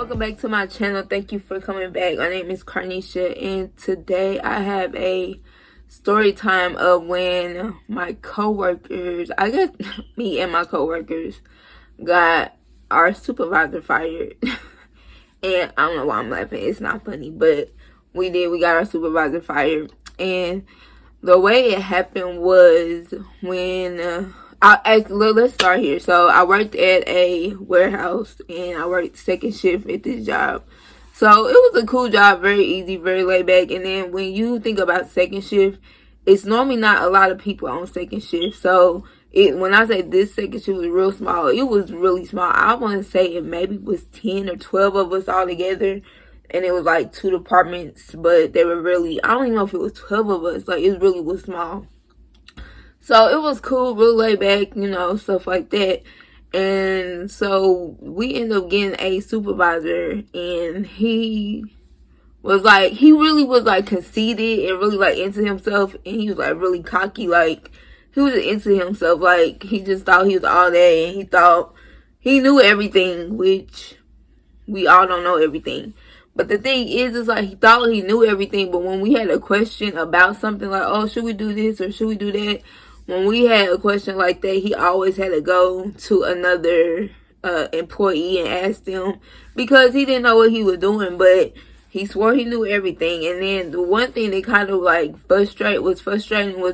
Welcome back to my channel. Thank you for coming back. My name is Carnisha, and today I have a story time of when my co-workers, I guess me and my co-workers, got our supervisor fired. And I don't know why I'm laughing. It's not funny, but we got our supervisor fired. And the way it happened was when let's start here. So I worked at a warehouse and I worked second shift at this job. So it was a cool job, very easy, very laid back. And then when you think about second shift, it's normally not a lot of people on second shift. So when I say this second shift was real small, it was really small. I want to say it maybe was 10 or 12 of us all together. And it was like 2 departments, but they were really, I don't even know if it was 12 of us. Like, it really was small. So it was cool, real laid back, stuff like that. And so we ended up getting a supervisor, and he really was like conceited and really like into himself, and he was like really cocky. Like, he was into himself. Like, he just thought he was all that, and he thought he knew everything, which we all don't know everything. But the thing is like, he thought he knew everything, but when we had a question about something like, oh, should we do this or should we do that? When we had a question like that, he always had to go to another employee and ask them, because he didn't know what he was doing, but he swore he knew everything. And then the one thing that kind of like frustrating was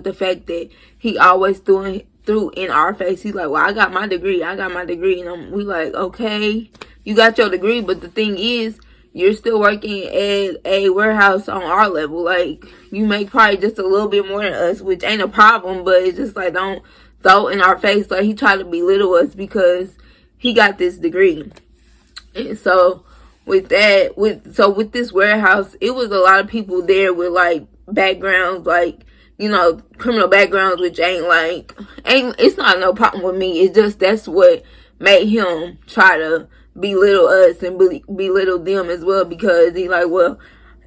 the fact that he always threw in our face. He's like, well, I got my degree. And we like, okay, you got your degree, but the thing is, you're still working at a warehouse on our level. Like, you make probably just a little bit more than us, which ain't a problem, but it's just like, don't throw in our face. Like, he tried to belittle us because he got this degree. And so with that, with this warehouse, it was a lot of people there with like backgrounds, like, criminal backgrounds, which it's not no problem with me. It's just that's what made him try to belittle us and belittle them as well, because he like, well,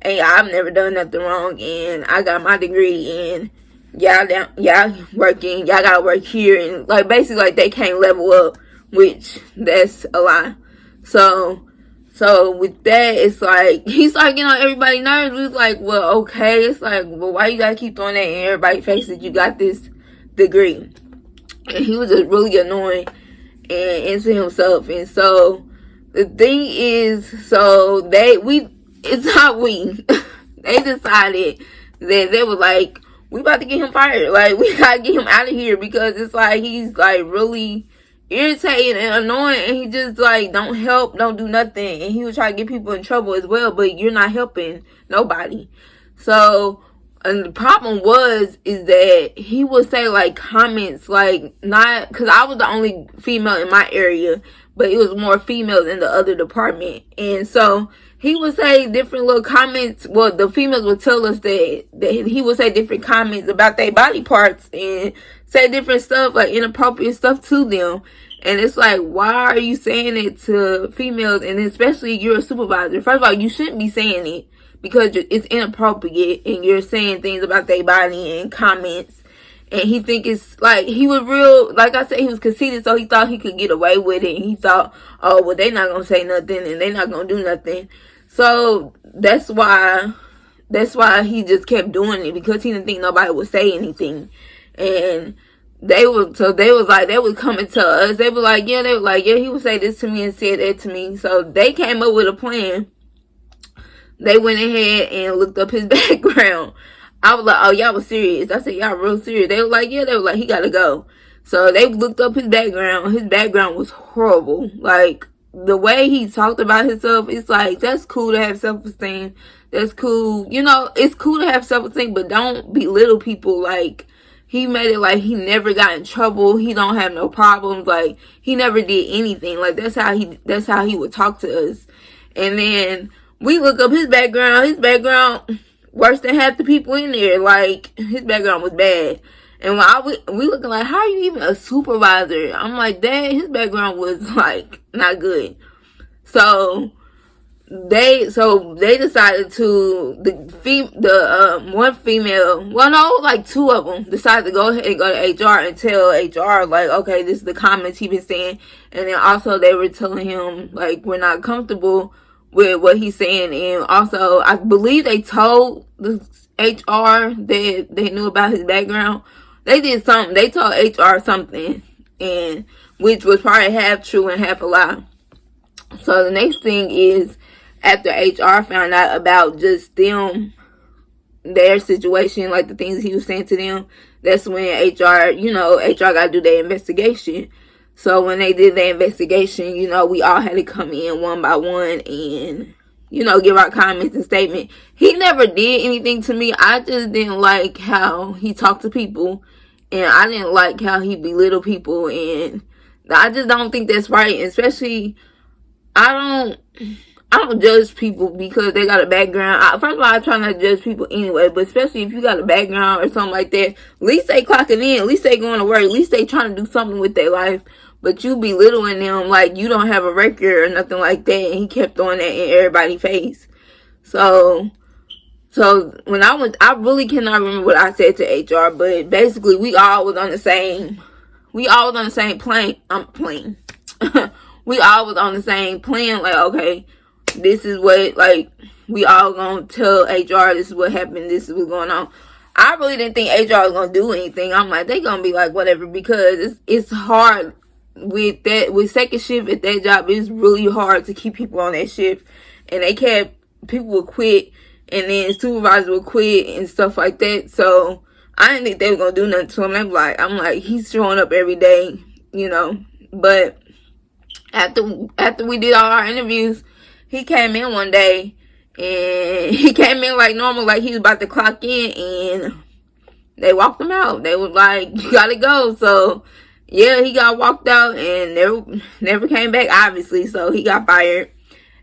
hey, I've never done nothing wrong, and I got my degree, and y'all working, y'all gotta work here, and like basically like they can't level up, which that's a lie. So with that, it's like he's like, everybody nervous. It's like, well, okay, it's like, well, why you gotta keep throwing that in everybody's face that you got this degree? And he was just really annoying and into himself. And so the thing is, they decided that they were like, we about to get him fired. Like, we gotta get him out of here, because it's like he's like really irritating and annoying, and he just like don't help, don't do nothing, and he would try to get people in trouble as well, but you're not helping nobody. So, and the problem is that he would say like comments, like, not because I was the only female in my area, but it was more females in the other department. And so he would say different little comments. Well, the females would tell us that he would say different comments about their body parts and say different stuff, like inappropriate stuff to them. And it's like, why are you saying it to females? And especially you're a supervisor. First of all, you shouldn't be saying it, because it's inappropriate, and you're saying things about their body and comments. And he think it's like, he was real, like I said, he was conceited, so he thought he could get away with it. And he thought, oh, well, they not gonna say nothing, and they not gonna do nothing. So that's why he just kept doing it, because he didn't think nobody would say anything. And they was coming to us. They were like, yeah, he would say this to me and said that to me. So they came up with a plan. They went ahead and looked up his background. I was like, oh, y'all was serious. I said, y'all real serious. They were like, yeah, he gotta go. So they looked up his background. His background was horrible. Like, the way he talked about himself, it's like, that's cool to have self-esteem. That's cool. It's cool to have self-esteem, but don't belittle people. Like, he made it like he never got in trouble. He don't have no problems. Like, he never did anything. Like, that's how he would talk to us. And then we look up his background. His background, worse than half the people in there. Like, his background was bad. And when we looking like, how are you even a supervisor? I'm like, Dad, his background was like not good. So they decided to, one female, well, no, like 2 of them decided to go ahead and go to HR and tell HR, like, okay, this is the comments he been saying. And then also they were telling him, like, we're not comfortable with what he's saying. And also, I believe they told the HR that they knew about his background. They did something. They told HR something, and which was probably half true and half a lie. So the next thing is, after HR found out about just them, their situation, like the things he was saying to them, that's when HR, HR got to do their investigation. So when they did their investigation, we all had to come in one by one and, give our comments and statement. He never did anything to me. I just didn't like how he talked to people, and I didn't like how he belittled people, and I just don't think that's right. Especially, I don't judge people because they got a background. First of all, I try not to judge people anyway, but especially if you got a background or something like that, at least they clocking in, at least they going to work, at least they trying to do something with their life. But you belittling them like you don't have a record or nothing like that, and he kept throwing that in everybody's face. So when I really cannot remember what I said to HR, but basically we all was on the same plane. We all was on the same plan, like, okay, this is what, like, we all gonna tell HR this is what happened, this is what's going on. I really didn't think HR was gonna do anything. I'm like, they gonna be like, whatever, because it's hard with second shift at that job. It's really hard to keep people on that shift, and people would quit, and then supervisor would quit and stuff like that. So I didn't think they were gonna do nothing to him. I'm like, he's showing up every day, but after we did all our interviews, he came in one day, and he came in like normal, like he was about to clock in, and they walked him out. They was like, you gotta go. So yeah, he got walked out and never came back, obviously. So he got fired.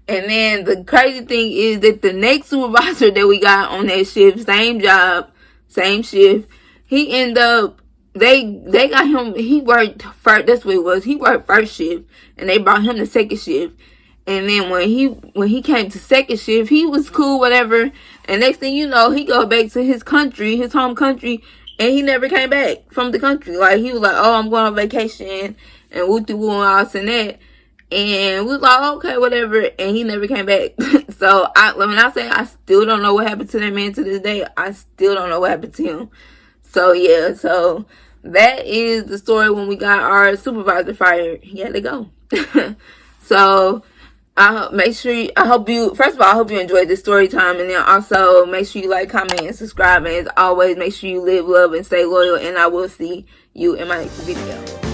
And then the crazy thing is that the next supervisor that we got on that shift, same job, same shift, he ended up, they got him, he worked first, that's what it was, he worked first shift, and they brought him to second shift. And then when he came to second shift, he was cool, whatever. And next thing you know, he go back to his country, his home country, and he never came back from the country. Like, he was like, oh, I'm going on vacation, and woo-doo-woo and all this and that. And we was like, okay, whatever. And he never came back. So, when I say I still don't know what happened to that man to this day, I still don't know what happened to him. So, yeah. So, that is the story when we got our supervisor fired. He had to go. So, first of all, I hope you enjoyed this story time, and then also make sure you like, comment, and subscribe, and as always, make sure you live, love, and stay loyal, and I will see you in my next video.